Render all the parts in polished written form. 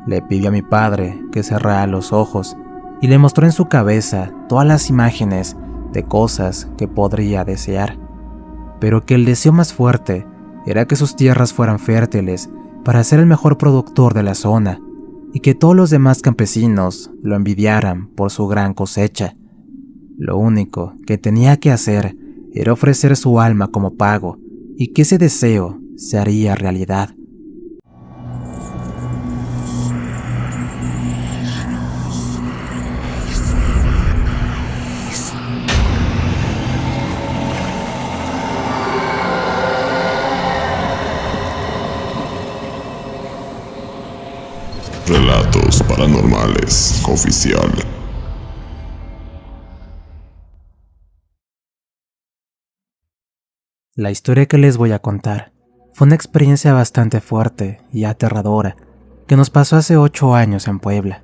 Le pidió a mi padre que cerrara los ojos y le mostró en su cabeza todas las imágenes de cosas que podría desear, pero que el deseo más fuerte era que sus tierras fueran fértiles para ser el mejor productor de la zona y que todos los demás campesinos lo envidiaran por su gran cosecha. Lo único que tenía que hacer era ofrecer su alma como pago y que ese deseo se haría realidad. Relatos Paranormales Oficial. La historia que les voy a contar fue una experiencia bastante fuerte y aterradora que nos pasó hace 8 años en Puebla.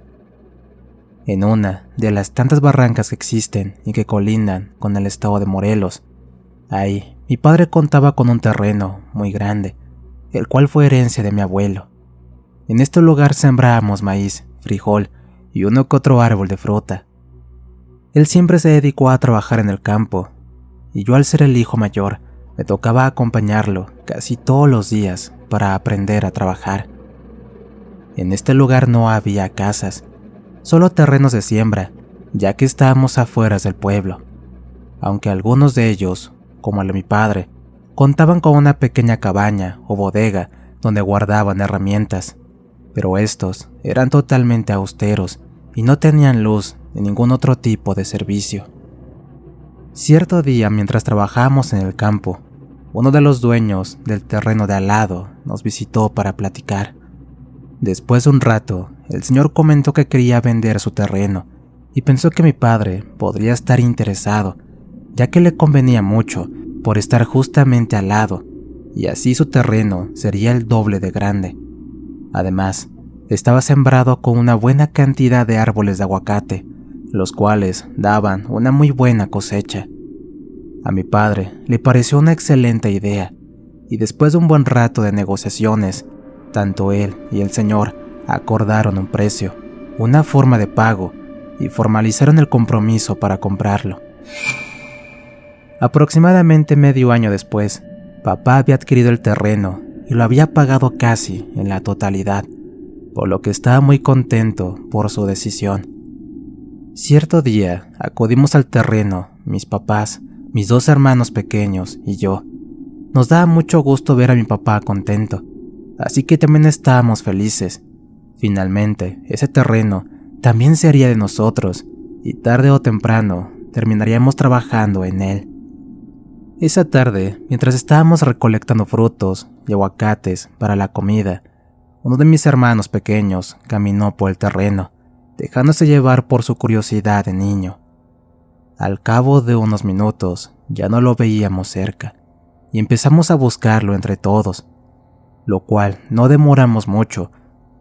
En una de las tantas barrancas que existen y que colindan con el estado de Morelos, ahí mi padre contaba con un terreno muy grande, el cual fue herencia de mi abuelo. En este lugar sembrábamos maíz, frijol y uno que otro árbol de fruta. Él siempre se dedicó a trabajar en el campo, y yo, al ser el hijo mayor, me tocaba acompañarlo casi todos los días para aprender a trabajar. En este lugar no había casas, solo terrenos de siembra, ya que estábamos afuera del pueblo, aunque algunos de ellos, como el de mi padre, contaban con una pequeña cabaña o bodega donde guardaban herramientas, pero estos eran totalmente austeros y no tenían luz ni ningún otro tipo de servicio. Cierto día, mientras trabajábamos en el campo, uno de los dueños del terreno de al lado nos visitó para platicar. Después de un rato, el señor comentó que quería vender su terreno y pensó que mi padre podría estar interesado, ya que le convenía mucho por estar justamente al lado, y así su terreno sería el doble de grande. Además, estaba sembrado con una buena cantidad de árboles de aguacate, los cuales daban una muy buena cosecha. A mi padre le pareció una excelente idea, y después de un buen rato de negociaciones, tanto él y el señor acordaron un precio, una forma de pago, y formalizaron el compromiso para comprarlo. Aproximadamente medio año después, papá había adquirido el terreno y lo había pagado casi en la totalidad, por lo que estaba muy contento por su decisión. Cierto día acudimos al terreno, mis papás, mis 2 hermanos pequeños y yo. Nos daba mucho gusto ver a mi papá contento, así que también estábamos felices. Finalmente, ese terreno también sería de nosotros, y tarde o temprano terminaríamos trabajando en él. Esa tarde, mientras estábamos recolectando frutos y aguacates para la comida, uno de mis hermanos pequeños caminó por el terreno, dejándose llevar por su curiosidad de niño. Al cabo de unos minutos, ya no lo veíamos cerca, y empezamos a buscarlo entre todos, lo cual no demoramos mucho,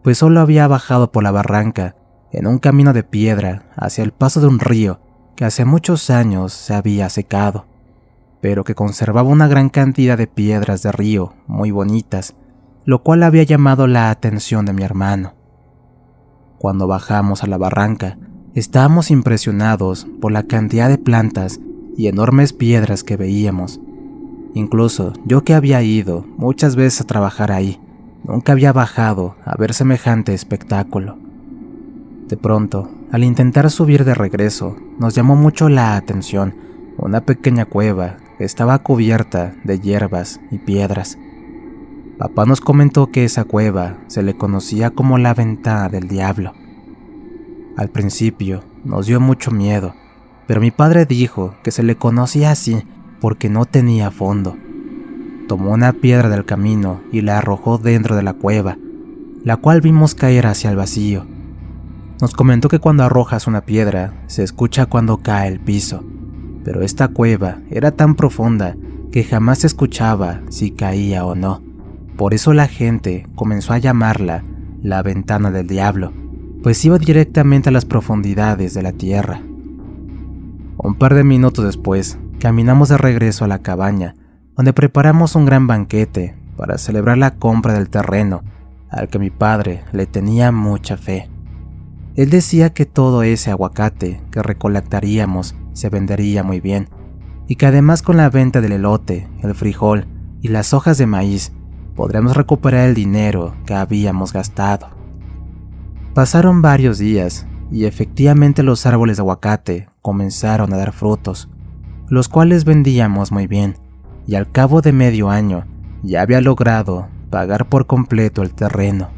pues solo había bajado por la barranca en un camino de piedra hacia el paso de un río que hace muchos años se había secado, pero que conservaba una gran cantidad de piedras de río muy bonitas, lo cual había llamado la atención de mi hermano. Cuando bajamos a la barranca, estábamos impresionados por la cantidad de plantas y enormes piedras que veíamos. Incluso yo, que había ido muchas veces a trabajar ahí, nunca había bajado a ver semejante espectáculo. De pronto, al intentar subir de regreso, nos llamó mucho la atención una pequeña cueva que estaba cubierta de hierbas y piedras. Papá nos comentó que esa cueva se le conocía como la Ventana del Diablo. Al principio nos dio mucho miedo, pero mi padre dijo que se le conocía así porque no tenía fondo. Tomó una piedra del camino y la arrojó dentro de la cueva, la cual vimos caer hacia el vacío. Nos comentó que cuando arrojas una piedra se escucha cuando cae el piso, pero esta cueva era tan profunda que jamás se escuchaba si caía o no. Por eso la gente comenzó a llamarla la Ventana del Diablo, pues iba directamente a las profundidades de la tierra. Un par de minutos después, caminamos de regreso a la cabaña, donde preparamos un gran banquete para celebrar la compra del terreno al que mi padre le tenía mucha fe. Él decía que todo ese aguacate que recolectaríamos se vendería muy bien, y que además con la venta del elote, el frijol y las hojas de maíz podremos recuperar el dinero que habíamos gastado. Pasaron varios días y efectivamente los árboles de aguacate comenzaron a dar frutos, los cuales vendíamos muy bien, y al cabo de medio año ya había logrado pagar por completo el terreno.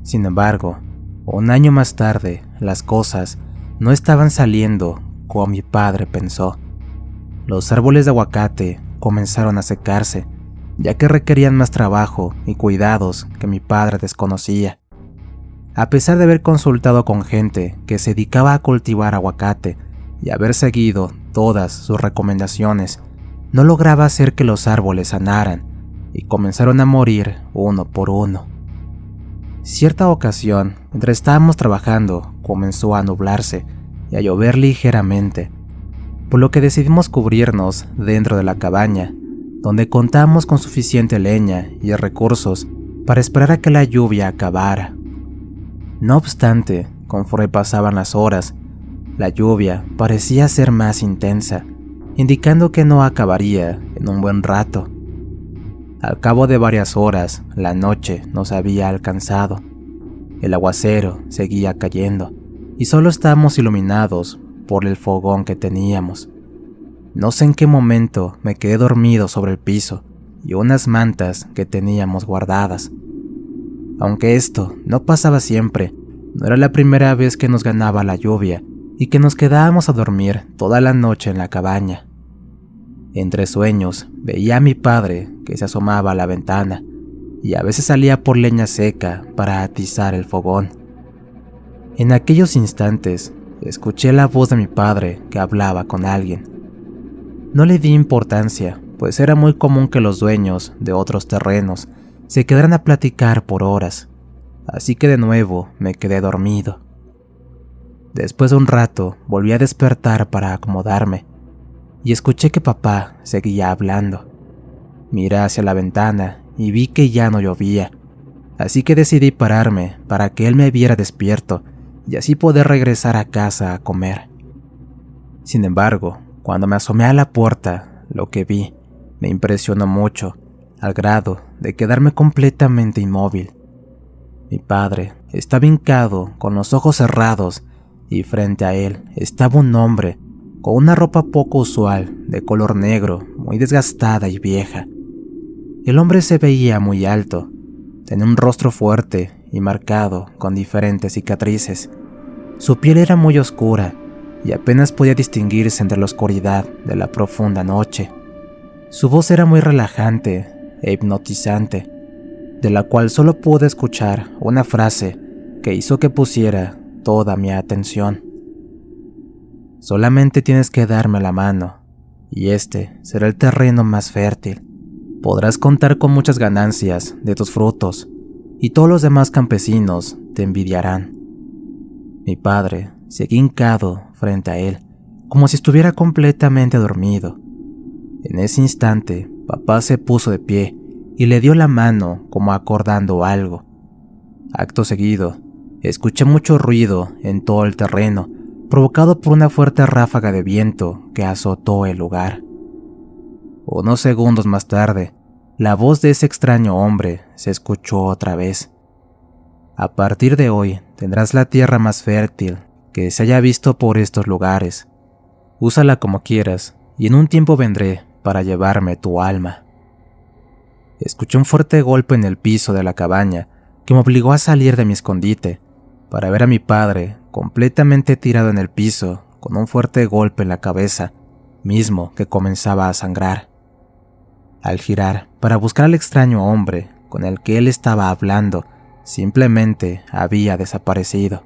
Sin embargo, un año más tarde, las cosas no estaban saliendo como mi padre pensó. Los árboles de aguacate comenzaron a secarse, ya que requerían más trabajo y cuidados que mi padre desconocía. A pesar de haber consultado con gente que se dedicaba a cultivar aguacate y haber seguido todas sus recomendaciones, no lograba hacer que los árboles sanaran y comenzaron a morir uno por uno. Cierta ocasión, mientras estábamos trabajando, comenzó a nublarse y a llover ligeramente, por lo que decidimos cubrirnos dentro de la cabaña, donde contamos con suficiente leña y recursos para esperar a que la lluvia acabara. No obstante, conforme pasaban las horas, la lluvia parecía ser más intensa, indicando que no acabaría en un buen rato. Al cabo de varias horas, la noche nos había alcanzado. El aguacero seguía cayendo y solo estábamos iluminados por el fogón que teníamos. No sé en qué momento me quedé dormido sobre el piso y unas mantas que teníamos guardadas. Aunque esto no pasaba siempre, no era la primera vez que nos ganaba la lluvia y que nos quedábamos a dormir toda la noche en la cabaña. Entre sueños veía a mi padre que se asomaba a la ventana y a veces salía por leña seca para atizar el fogón. En aquellos instantes escuché la voz de mi padre que hablaba con alguien. No le di importancia, pues era muy común que los dueños de otros terrenos se quedaran a platicar por horas, así que de nuevo me quedé dormido. Después de un rato volví a despertar para acomodarme y escuché que papá seguía hablando. Miré hacia la ventana y vi que ya no llovía, así que decidí pararme para que él me viera despierto y así poder regresar a casa a comer. Sin embargo, cuando me asomé a la puerta, lo que vi me impresionó mucho, al grado de quedarme completamente inmóvil. Mi padre estaba hincado con los ojos cerrados y frente a él estaba un hombre con una ropa poco usual de color negro, muy desgastada y vieja. El hombre se veía muy alto, tenía un rostro fuerte y marcado con diferentes cicatrices. Su piel era muy oscura y apenas podía distinguirse entre la oscuridad de la profunda noche. Su voz era muy relajante e hipnotizante, de la cual solo pude escuchar una frase que hizo que pusiera toda mi atención. Solamente tienes que darme la mano, y este será el terreno más fértil. Podrás contar con muchas ganancias de tus frutos, y todos los demás campesinos te envidiarán. Mi padre seguía hincado frente a él, como si estuviera completamente dormido. En ese instante, papá se puso de pie y le dio la mano como acordando algo. Acto seguido, escuché mucho ruido en todo el terreno, provocado por una fuerte ráfaga de viento que azotó el lugar. Unos segundos más tarde, la voz de ese extraño hombre se escuchó otra vez. A partir de hoy tendrás la tierra más fértil que se haya visto por estos lugares. Úsala como quieras y en un tiempo vendré para llevarme tu alma. Escuché un fuerte golpe en el piso de la cabaña que me obligó a salir de mi escondite para ver a mi padre completamente tirado en el piso con un fuerte golpe en la cabeza, mismo que comenzaba a sangrar. Al girar para buscar al extraño hombre con el que él estaba hablando, simplemente había desaparecido.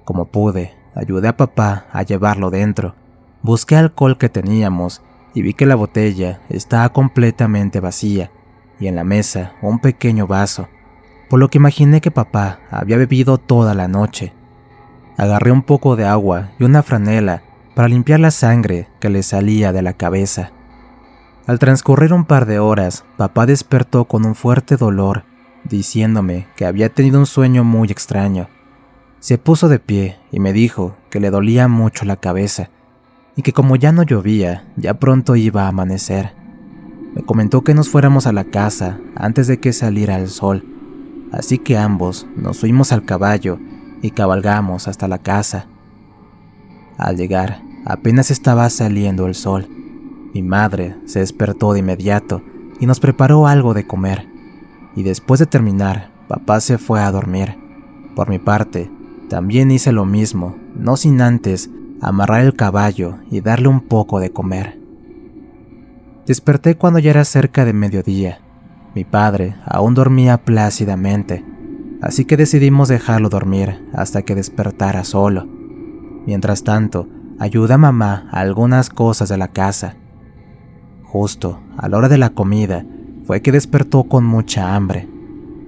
Como pude, ayudé a papá a llevarlo dentro, busqué alcohol que teníamos y vi que la botella estaba completamente vacía y en la mesa un pequeño vaso, por lo que imaginé que papá había bebido toda la noche. Agarré un poco de agua y una franela para limpiar la sangre que le salía de la cabeza. Al transcurrir un par de horas, papá despertó con un fuerte dolor diciéndome que había tenido un sueño muy extraño. Se puso de pie y me dijo que le dolía mucho la cabeza y que como ya no llovía, ya pronto iba a amanecer. Me comentó que nos fuéramos a la casa antes de que saliera el sol, así que ambos nos subimos al caballo y cabalgamos hasta la casa. Al llegar, apenas estaba saliendo el sol. Mi madre se despertó de inmediato y nos preparó algo de comer. Y después de terminar, papá se fue a dormir. Por mi parte, también hice lo mismo, no sin antes amarrar el caballo y darle un poco de comer. Desperté cuando ya era cerca de mediodía. Mi padre aún dormía plácidamente, así que decidimos dejarlo dormir hasta que despertara solo. Mientras tanto, ayudé a mamá a algunas cosas de la casa. Justo a la hora de la comida fue que despertó con mucha hambre.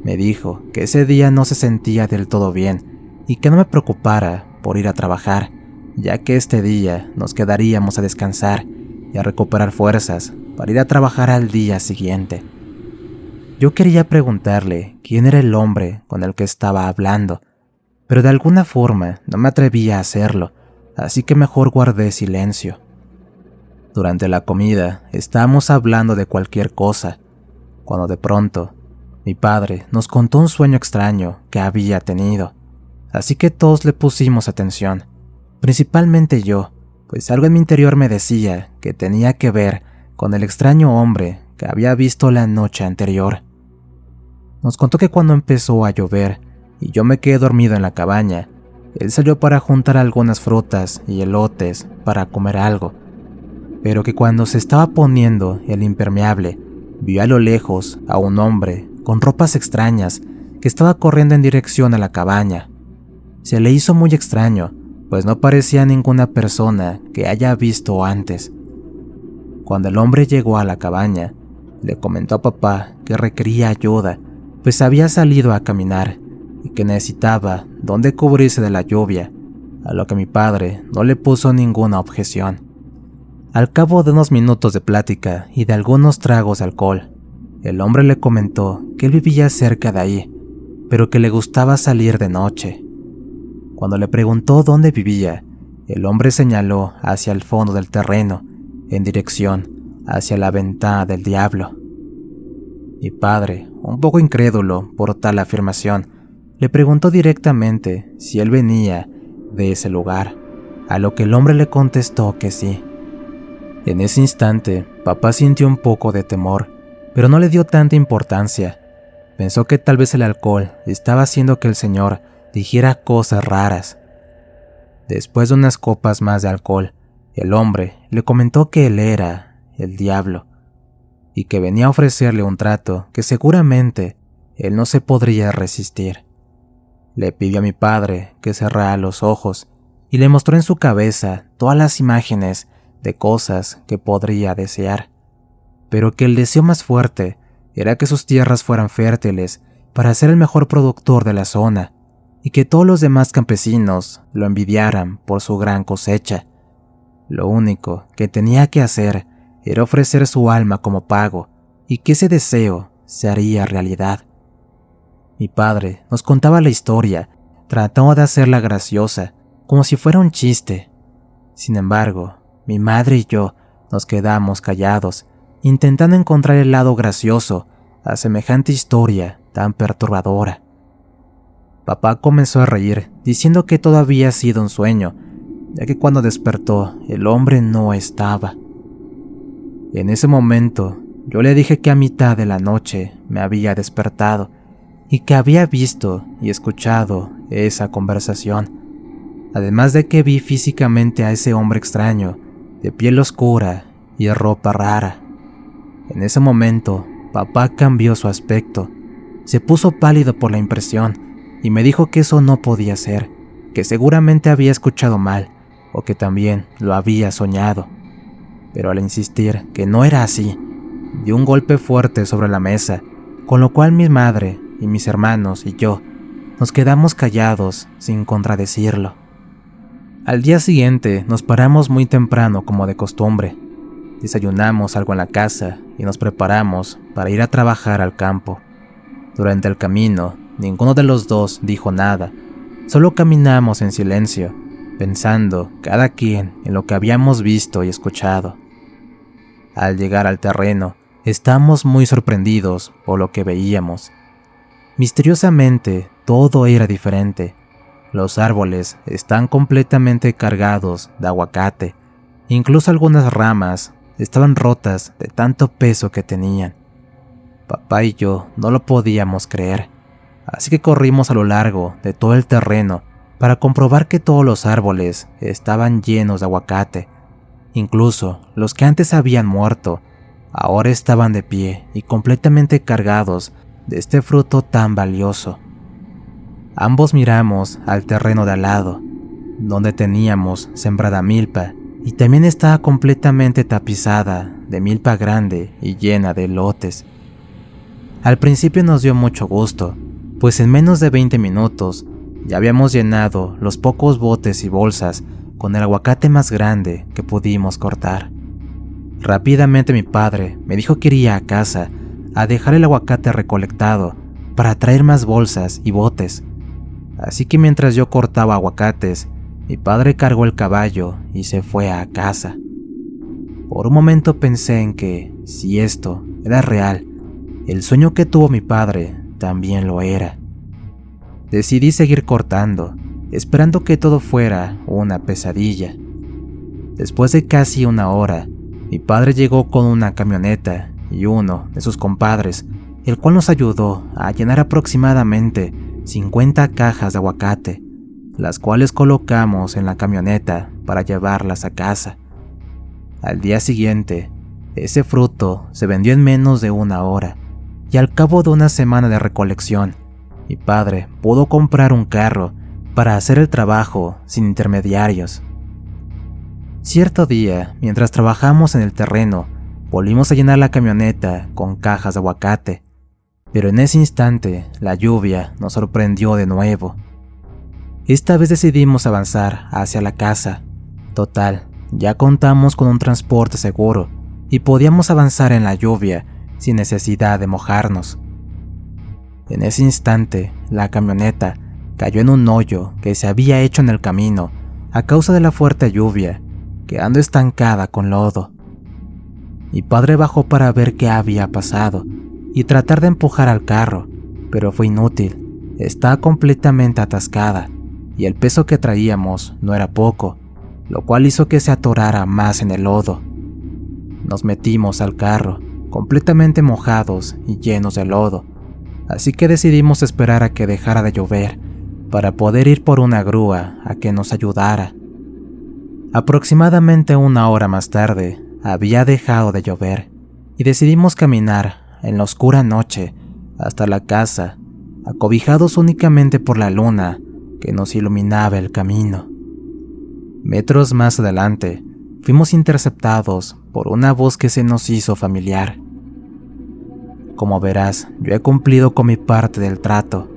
Me dijo que ese día no se sentía del todo bien y que no me preocupara por ir a trabajar, ya que este día nos quedaríamos a descansar y a recuperar fuerzas para ir a trabajar al día siguiente. Yo quería preguntarle quién era el hombre con el que estaba hablando, pero de alguna forma no me atrevía a hacerlo, así que mejor guardé silencio. Durante la comida estábamos hablando de cualquier cosa, cuando de pronto mi padre nos contó un sueño extraño que había tenido, así que todos le pusimos atención, principalmente yo, pues algo en mi interior me decía que tenía que ver con el extraño hombre que había visto la noche anterior. Nos contó que cuando empezó a llover y yo me quedé dormido en la cabaña, él salió para juntar algunas frutas y elotes para comer algo, pero que cuando se estaba poniendo el impermeable, vio a lo lejos a un hombre con ropas extrañas que estaba corriendo en dirección a la cabaña. Se le hizo muy extraño, pues no parecía ninguna persona que haya visto antes. Cuando el hombre llegó a la cabaña, le comentó a papá que requería ayuda, pues había salido a caminar y que necesitaba dónde cubrirse de la lluvia, a lo que mi padre no le puso ninguna objeción. Al cabo de unos minutos de plática y de algunos tragos de alcohol, el hombre le comentó que él vivía cerca de ahí, pero que le gustaba salir de noche. Cuando le preguntó dónde vivía, el hombre señaló hacia el fondo del terreno, en dirección hacia la ventana del diablo. Mi padre, un poco incrédulo por tal afirmación, le preguntó directamente si él venía de ese lugar, a lo que el hombre le contestó que sí. En ese instante, papá sintió un poco de temor, pero no le dio tanta importancia. Pensó que tal vez el alcohol estaba haciendo que el señor dijera cosas raras. Después de unas copas más de alcohol, el hombre le comentó que él era el diablo y que venía a ofrecerle un trato que seguramente él no se podría resistir. Le pidió a mi padre que cerrara los ojos y le mostró en su cabeza todas las imágenes de cosas que podría desear, pero que el deseo más fuerte era que sus tierras fueran fértiles para ser el mejor productor de la zona y que todos los demás campesinos lo envidiaran por su gran cosecha. Lo único que tenía que hacer era ofrecer su alma como pago y que ese deseo se haría realidad. Mi padre nos contaba la historia, tratando de hacerla graciosa, como si fuera un chiste. Sin embargo, mi madre y yo nos quedamos callados, intentando encontrar el lado gracioso a semejante historia tan perturbadora. Papá comenzó a reír, diciendo que todo había sido un sueño, ya que cuando despertó, el hombre no estaba. En ese momento, yo le dije que a mitad de la noche me había despertado y que había visto y escuchado esa conversación, además de que vi físicamente a ese hombre extraño, de piel oscura y ropa rara. En ese momento, papá cambió su aspecto, se puso pálido por la impresión y me dijo que eso no podía ser, que seguramente había escuchado mal o que también lo había soñado. Pero al insistir que no era así, dio un golpe fuerte sobre la mesa, con lo cual mi madre y mis hermanos y yo nos quedamos callados sin contradecirlo. Al día siguiente nos paramos muy temprano como de costumbre, desayunamos algo en la casa y nos preparamos para ir a trabajar al campo. Durante el camino, ninguno de los dos dijo nada. Solo caminamos en silencio, pensando cada quien en lo que habíamos visto y escuchado. Al llegar al terreno, estábamos muy sorprendidos por lo que veíamos. Misteriosamente, todo era diferente. Los árboles están completamente cargados de aguacate. Incluso algunas ramas estaban rotas de tanto peso que tenían. Papá y yo no lo podíamos creer, así que corrimos a lo largo de todo el terreno para comprobar que todos los árboles estaban llenos de aguacate. Incluso los que antes habían muerto, ahora estaban de pie y completamente cargados de este fruto tan valioso. Ambos miramos al terreno de al lado, donde teníamos sembrada milpa, y también estaba completamente tapizada de milpa grande y llena de elotes. Al principio nos dio mucho gusto, pues en menos de 20 minutos ya habíamos llenado los pocos botes y bolsas con el aguacate más grande que pudimos cortar. Rápidamente mi padre me dijo que iría a casa a dejar el aguacate recolectado para traer más bolsas y botes. Así que mientras yo cortaba aguacates, mi padre cargó el caballo y se fue a casa. Por un momento pensé en que, si esto era real, el sueño que tuvo mi padre también lo era. Decidí seguir cortando, esperando que todo fuera una pesadilla. Después de casi una hora, mi padre llegó con una camioneta y uno de sus compadres, el cual nos ayudó a llenar aproximadamente 50 cajas de aguacate, las cuales colocamos en la camioneta para llevarlas a casa. Al día siguiente, ese fruto se vendió en menos de una hora, y al cabo de una semana de recolección, mi padre pudo comprar un carro para hacer el trabajo sin intermediarios. Cierto día, mientras trabajamos en el terreno, volvimos a llenar la camioneta con cajas de aguacate, pero en ese instante la lluvia nos sorprendió de nuevo. Esta vez decidimos avanzar hacia la casa. Total, ya contamos con un transporte seguro y podíamos avanzar en la lluvia sin necesidad de mojarnos. En ese instante, la camioneta cayó en un hoyo que se había hecho en el camino a causa de la fuerte lluvia, quedando estancada con lodo. Mi padre bajó para ver qué había pasado y tratar de empujar al carro, pero fue inútil. Estaba completamente atascada y el peso que traíamos no era poco, lo cual hizo que se atorara más en el lodo. Nos metimos al carro, completamente mojados y llenos de lodo, así que decidimos esperar a que dejara de llover para poder ir por una grúa a que nos ayudara. Aproximadamente una hora más tarde, había dejado de llover y decidimos caminar en la oscura noche hasta la casa, acobijados únicamente por la luna que nos iluminaba el camino. Metros más adelante, fuimos interceptados por una voz que se nos hizo familiar. Como verás, yo he cumplido con mi parte del trato.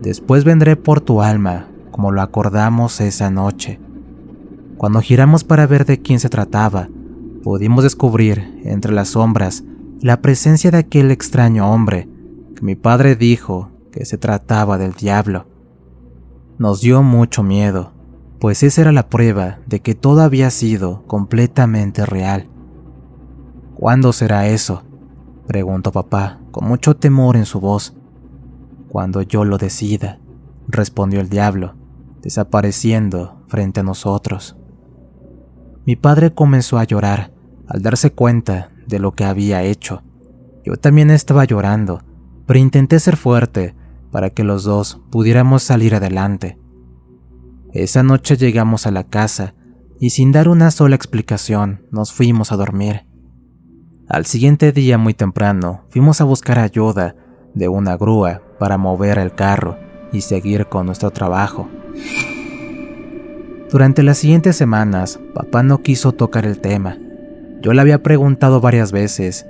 Después vendré por tu alma, como lo acordamos esa noche. Cuando giramos para ver de quién se trataba, pudimos descubrir entre las sombras la presencia de aquel extraño hombre que mi padre dijo que se trataba del diablo. Nos dio mucho miedo, pues esa era la prueba de que todo había sido completamente real. ¿Cuándo será eso?, preguntó papá con mucho temor en su voz. Cuando yo lo decida, respondió el diablo, desapareciendo frente a nosotros. Mi padre comenzó a llorar al darse cuenta de lo que había hecho. Yo también estaba llorando, pero intenté ser fuerte para que los dos pudiéramos salir adelante. Esa noche llegamos a la casa y sin dar una sola explicación nos fuimos a dormir. Al siguiente día muy temprano fuimos a buscar ayuda de una grúa para mover el carro y seguir con nuestro trabajo. Durante las siguientes semanas, papá no quiso tocar el tema. Yo le había preguntado varias veces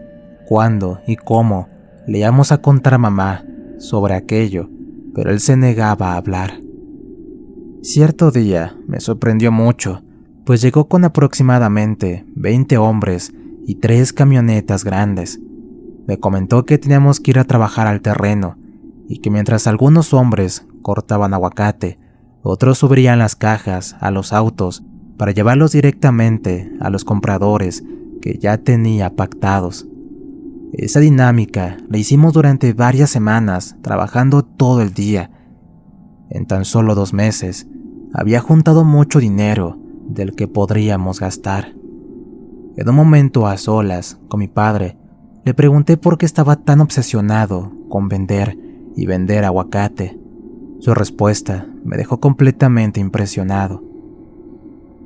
cuándo y cómo le íbamos a contar a mamá sobre aquello, pero él se negaba a hablar. Cierto día me sorprendió mucho, pues llegó con aproximadamente 20 hombres y 3 camionetas grandes. Me comentó que teníamos que ir a trabajar al terreno y que mientras algunos hombres cortaban aguacate, otros subirían las cajas a los autos para llevarlos directamente a los compradores que ya tenía pactados. Esa dinámica la hicimos durante varias semanas, trabajando todo el día. En tan solo 2 meses, había juntado mucho dinero del que podríamos gastar. En un momento a solas con mi padre, le pregunté por qué estaba tan obsesionado con vender y vender aguacate. Su respuesta me dejó completamente impresionado.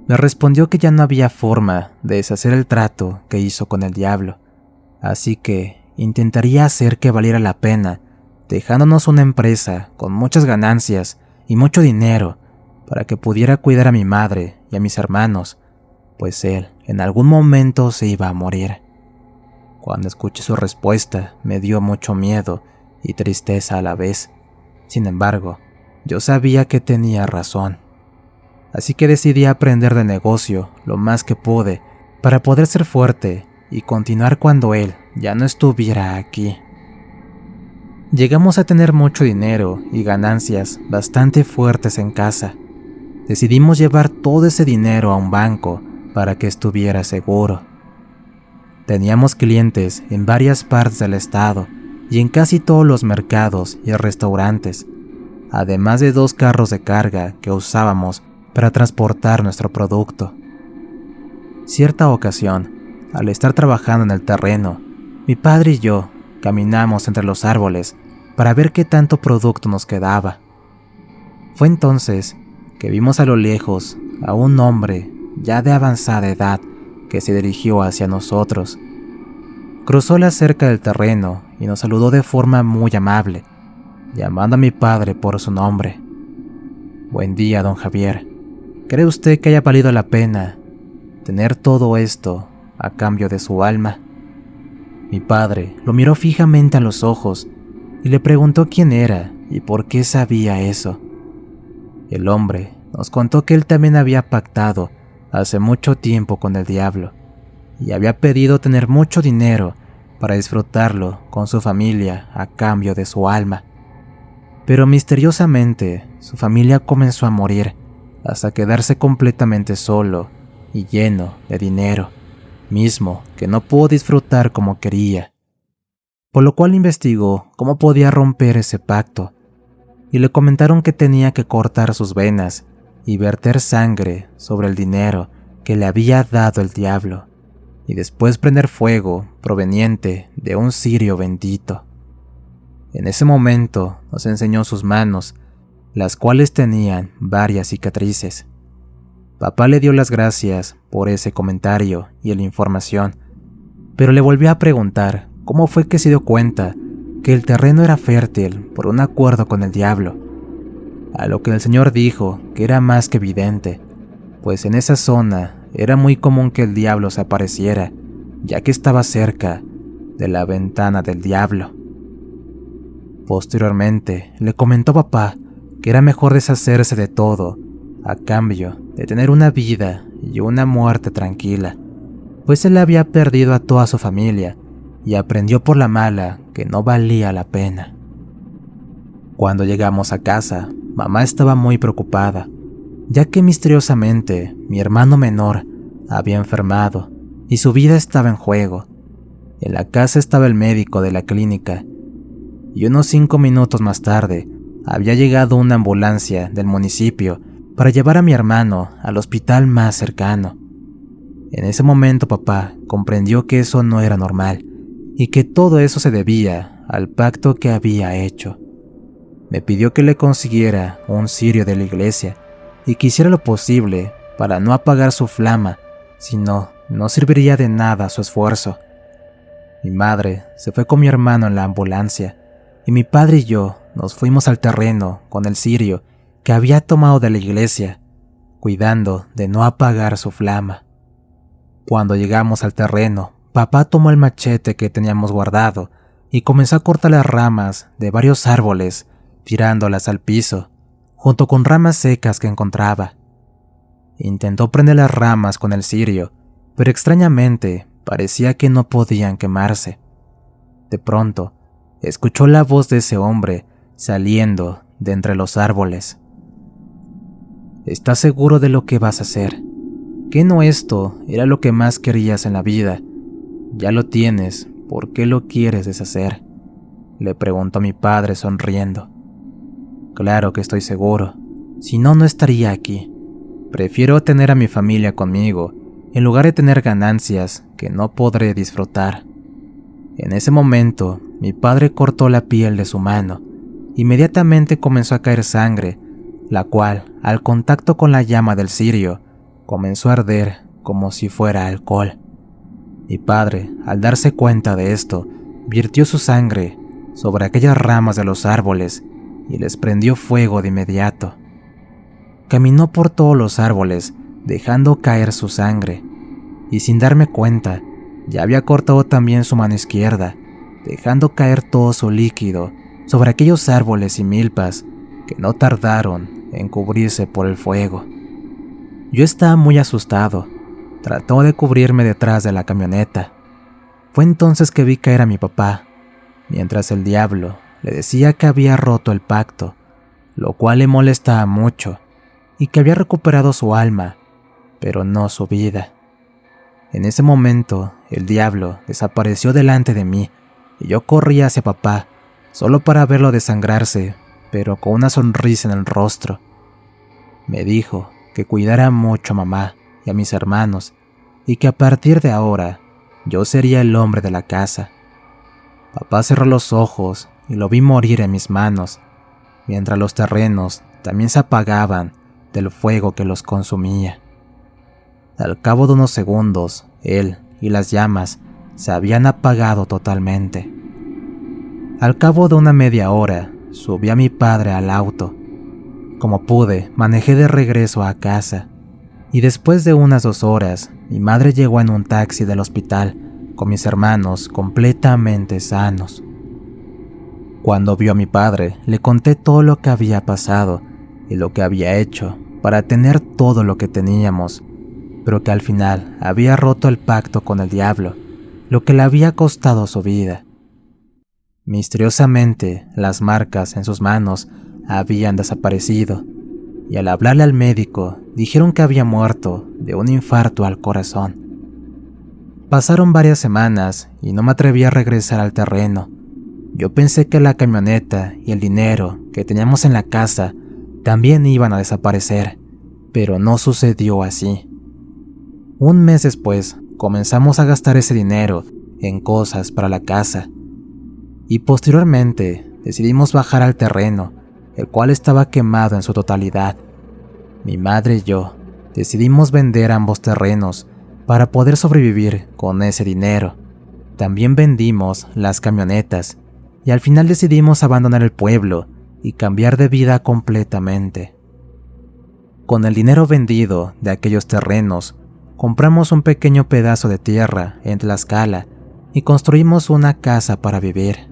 Me respondió que ya no había forma de deshacer el trato que hizo con el diablo, así que intentaría hacer que valiera la pena, dejándonos una empresa con muchas ganancias y mucho dinero para que pudiera cuidar a mi madre y a mis hermanos, pues él en algún momento se iba a morir. Cuando escuché su respuesta, me dio mucho miedo y tristeza a la vez. Sin embargo, yo sabía que tenía razón. Así que decidí aprender de negocio lo más que pude para poder ser fuerte y continuar cuando él ya no estuviera aquí. Llegamos a tener mucho dinero y ganancias bastante fuertes en casa. Decidimos llevar todo ese dinero a un banco para que estuviera seguro. Teníamos clientes en varias partes del estado y en casi todos los mercados y restaurantes, además de 2 carros de carga que usábamos para transportar nuestro producto. Cierta ocasión, al estar trabajando en el terreno, mi padre y yo caminamos entre los árboles para ver qué tanto producto nos quedaba. Fue entonces que vimos a lo lejos a un hombre ya de avanzada edad que se dirigió hacia nosotros. Cruzó la cerca del terreno y nos saludó de forma muy amable, llamando a mi padre por su nombre. «Buen día, don Javier. ¿Cree usted que haya valido la pena tener todo esto a cambio de su alma?» Mi padre lo miró fijamente a los ojos y le preguntó quién era y por qué sabía eso. El hombre nos contó que él también había pactado hace mucho tiempo con el diablo y había pedido tener mucho dinero para disfrutarlo con su familia a cambio de su alma. Pero misteriosamente su familia comenzó a morir hasta quedarse completamente solo y lleno de dinero, mismo que no pudo disfrutar como quería. Por lo cual investigó cómo podía romper ese pacto, y le comentaron que tenía que cortar sus venas y verter sangre sobre el dinero que le había dado el diablo, y después prender fuego proveniente de un cirio bendito. En ese momento nos enseñó sus manos, las cuales tenían varias cicatrices. Papá le dio las gracias por ese comentario y la información, pero le volvió a preguntar cómo fue que se dio cuenta que el terreno era fértil por un acuerdo con el diablo, a lo que el señor dijo que era más que evidente, pues en esa zona era muy común que el diablo se apareciera, ya que estaba cerca de la ventana del diablo. Posteriormente le comentó a papá que era mejor deshacerse de todo a cambio de tener una vida y una muerte tranquila, pues él había perdido a toda su familia y aprendió por la mala que no valía la pena. Cuando llegamos a casa, mamá estaba muy preocupada, ya que misteriosamente mi hermano menor había enfermado y su vida estaba en juego. En la casa estaba el médico de la clínica, y unos 5 minutos más tarde había llegado una ambulancia del municipio para llevar a mi hermano al hospital más cercano. En ese momento papá comprendió que eso no era normal y que todo eso se debía al pacto que había hecho. Me pidió que le consiguiera un cirio de la iglesia y que hiciera lo posible para no apagar su flama, si no, no serviría de nada su esfuerzo. Mi madre se fue con mi hermano en la ambulancia y mi padre y yo nos fuimos al terreno con el cirio que había tomado de la iglesia, cuidando de no apagar su flama. Cuando llegamos al terreno, papá tomó el machete que teníamos guardado y comenzó a cortar las ramas de varios árboles, tirándolas al piso, junto con ramas secas que encontraba. Intentó prender las ramas con el cirio, pero extrañamente parecía que no podían quemarse. De pronto, escuchó la voz de ese hombre saliendo de entre los árboles. ¿Estás seguro de lo que vas a hacer? ¿Qué no esto era lo que más querías en la vida? Ya lo tienes, ¿por qué lo quieres deshacer? Le preguntó mi padre sonriendo. Claro que estoy seguro, si no, no estaría aquí. Prefiero tener a mi familia conmigo, en lugar de tener ganancias que no podré disfrutar. En ese momento, mi padre cortó la piel de su mano. Inmediatamente comenzó a caer sangre, la cual, al contacto con la llama del cirio, comenzó a arder como si fuera alcohol. Mi padre, al darse cuenta de esto, virtió su sangre sobre aquellas ramas de los árboles y les prendió fuego de inmediato. Caminó por todos los árboles, dejando caer su sangre, y sin darme cuenta, ya había cortado también su mano izquierda, dejando caer todo su líquido sobre aquellos árboles y milpas que no tardaron en cubrirse por el fuego. Yo estaba muy asustado. Trató de cubrirme detrás de la camioneta. Fue entonces que vi caer a mi papá, mientras el diablo le decía que había roto el pacto, lo cual le molestaba mucho, y que había recuperado su alma, pero no su vida. En ese momento, el diablo desapareció delante de mí, y yo corrí hacia papá, solo para verlo desangrarse, pero con una sonrisa en el rostro. Me dijo que cuidara mucho a mamá y a mis hermanos, y que a partir de ahora yo sería el hombre de la casa. Papá cerró los ojos y lo vi morir en mis manos, mientras los terrenos también se apagaban del fuego que los consumía. Al cabo de unos segundos, él y las llamas se habían apagado totalmente. Al cabo de una media hora, subí a mi padre al auto. Como pude, manejé de regreso a casa, y después de unas 2 horas, mi madre llegó en un taxi del hospital con mis hermanos completamente sanos. Cuando vio a mi padre, le conté todo lo que había pasado y lo que había hecho para tener todo lo que teníamos, pero que al final había roto el pacto con el diablo, lo que le había costado su vida. Misteriosamente, las marcas en sus manos habían desaparecido, y al hablarle al médico, dijeron que había muerto de un infarto al corazón. Pasaron varias semanas y no me atreví a regresar al terreno. Yo pensé que la camioneta y el dinero que teníamos en la casa también iban a desaparecer, pero no sucedió así. Un mes después, comenzamos a gastar ese dinero en cosas para la casa, y posteriormente decidimos bajar al terreno, el cual estaba quemado en su totalidad. Mi madre y yo decidimos vender ambos terrenos para poder sobrevivir con ese dinero. También vendimos las camionetas y al final decidimos abandonar el pueblo y cambiar de vida completamente. Con el dinero vendido de aquellos terrenos, compramos un pequeño pedazo de tierra en Tlaxcala y construimos una casa para vivir.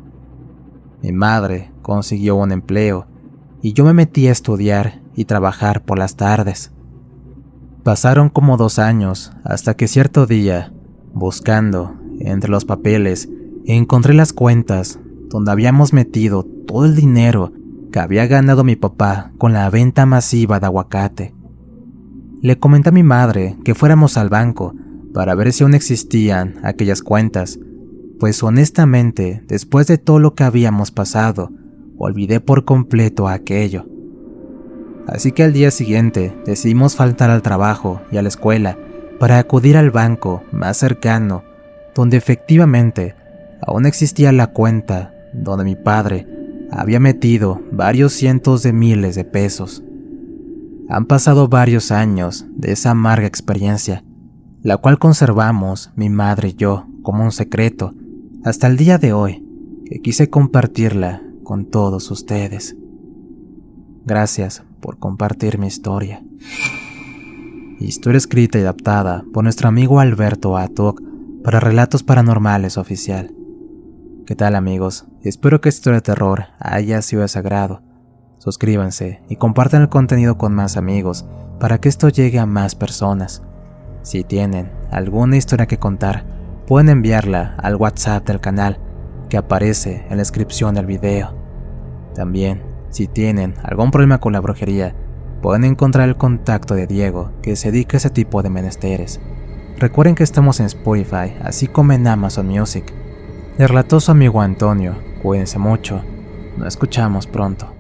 Mi madre consiguió un empleo y yo me metí a estudiar y trabajar por las tardes. Pasaron como 2 años hasta que cierto día, buscando entre los papeles, encontré las cuentas donde habíamos metido todo el dinero que había ganado mi papá con la venta masiva de aguacate. Le comenté a mi madre que fuéramos al banco para ver si aún existían aquellas cuentas, pues honestamente, después de todo lo que habíamos pasado, olvidé por completo aquello. Así que al día siguiente decidimos faltar al trabajo y a la escuela para acudir al banco más cercano, donde efectivamente aún existía la cuenta donde mi padre había metido varios cientos de miles de pesos. Han pasado varios años de esa amarga experiencia, la cual conservamos mi madre y yo como un secreto hasta el día de hoy, que quise compartirla con todos ustedes. Gracias por compartir mi historia. Historia escrita y adaptada por nuestro amigo Alberto Atoc para Relatos Paranormales Oficial. ¿Qué tal, amigos? Espero que esta historia de terror haya sido de su agrado. Suscríbanse y compartan el contenido con más amigos para que esto llegue a más personas. Si tienen alguna historia que contar, pueden enviarla al WhatsApp del canal que aparece en la descripción del video. También, si tienen algún problema con la brujería, pueden encontrar el contacto de Diego, que se dedica a ese tipo de menesteres. Recuerden que estamos en Spotify, así como en Amazon Music. Les relató su amigo Antonio. Cuídense mucho. Nos escuchamos pronto.